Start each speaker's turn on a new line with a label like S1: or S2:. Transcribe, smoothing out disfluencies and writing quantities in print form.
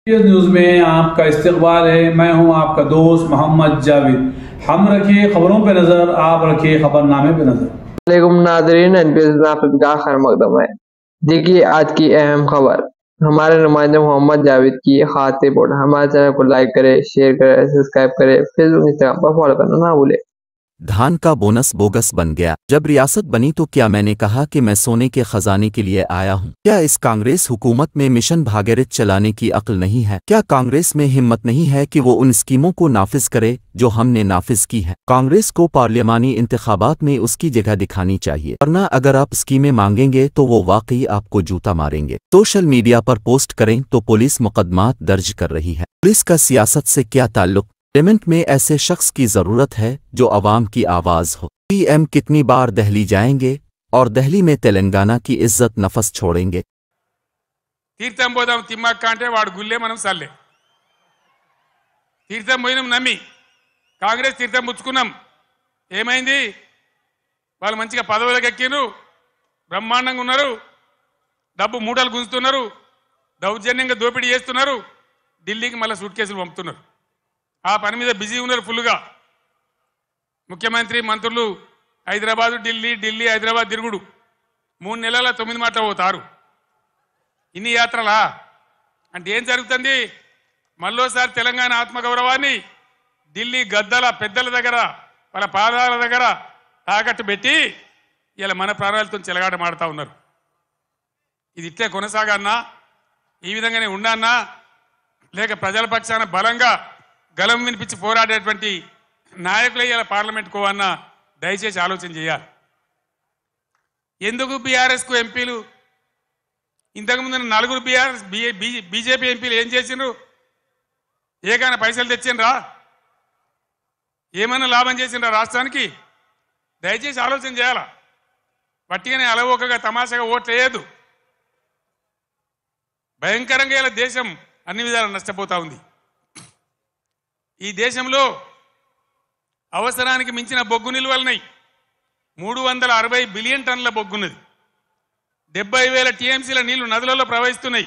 S1: News में आपका इस्तकबाल है। मैं हूं आपका दोस्त मोहम्मद जावेद। हम रखिए खबरों पे नजर, आप रखिए खबरनामे पे नजर।
S2: वालेकुम नाज़रीन, आपका खैर मकदम है। देखिए आज की अहम खबर। हमारे नुमाइंदे मोहम्मद जावेद की खास रिपोर्ट। हमारे चैनल को लाइक करें, शेयर करें, सब्सक्राइब करें, फेसबुक इंस्टाग्राम पर फॉलो करना ना भूलें।
S3: धान का बोनस बोगस बन गया। जब रियासत बनी तो क्या मैंने कहा कि मैं सोने के खजाने के लिए आया हूं? क्या इस कांग्रेस हुकूमत में मिशन भागीरथ चलाने की अक्ल नहीं है? क्या कांग्रेस में हिम्मत नहीं है कि वो उन स्कीमों को नाफिज करे जो हमने नाफिज की है? कांग्रेस को पार्लियामानी इंतखाबात में उसकी जगह दिखानी चाहिए, वरना अगर आप स्कीमें मांगेंगे तो वो वाकई आपको जूता मारेंगे। सोशल मीडिया पर पोस्ट करें तो पुलिस मुकदमात दर्ज कर रही है। पुलिस का सियासत से क्या ताल्लुक? पार्लियामेंट में ऐसे शख्स की जरूरत है जो अवाम की आवाज हो। पीएम कितनी बार दिल्ली जाएंगे और दिल्ली में तेलंगाना की इज्जत नफस छोड़ेंगे?
S4: తీర్థం పోదాం తిమ్మక్క అంటే వాడు గుల్లే మనం సల్లే తీర్థం పోయినాం నమ్మి కాంగ్రెస్ తీర్థం పుచ్చుకున్నాం ఏమైంది వాళ్ళు మంచిగా పదవులకు ఎక్కిరు బ్రహ్మాండంగా ఉన్నారు డబ్బు మూటలు గుంజుతున్నారు దౌర్జన్యంగా దోపిడీ చేస్తున్నారు ఢిల్లీకి మళ్ళీ సూట్ కేసులు పంపుతున్నారు ఆ పని మీద బిజీ ఉన్నారు ఫుల్గా ముఖ్యమంత్రి మంత్రులు హైదరాబాద్ ఢిల్లీ ఢిల్లీ హైదరాబాద్ తిరుగుడు 3 నెలల 9 మాటలు పోతారు ఇన్ని యాత్రలా అంటే ఏం జరుగుతుంది మళ్ళోసారి తెలంగాణ ఆత్మగౌరవాన్ని ఢిల్లీ గద్దల పెద్దల దగ్గర వాళ్ళ పాదాల దగ్గర తాకట్టు పెట్టి ఇలా మన ప్రాణాలతో చెలగాట మాడుతూ ఉన్నారు ఇది ఇట్లే కొనసాగన్నా ఈ విధంగానే ఉండన్నా లేక ప్రజల పక్షాన బలంగా గలం వినిపించి పోరాడేటువంటి నాయకులు ఇలా పార్లమెంట్కు అన్న దయచేసి ఆలోచన చేయాలి ఎందుకు బీఆర్ఎస్కు ఎంపీలు ఇంతకుముందు 4 బీజేపీ ఎంపీలు ఏం చేసిండ్రు ఏకైనా పైసలు తెచ్చిండ్రా ఏమైనా లాభం చేసిండ్రా రాష్ట్రానికి దయచేసి ఆలోచన చేయాలా పట్టిగానే అలవోకగా తమాషాగా ఓట్లు వేయద్దు భయంకరంగా ఇలా దేశం అన్ని విధాలు నష్టపోతా ఉంది ఈ దేశంలో అవసరానికి మించిన బొగ్గు నిల్వలున్నాయి 360 బిలియన్ టన్నుల బొగ్గున్నది 70,000 టీఎంసీల నీళ్లు నదులలో ప్రవహిస్తున్నాయి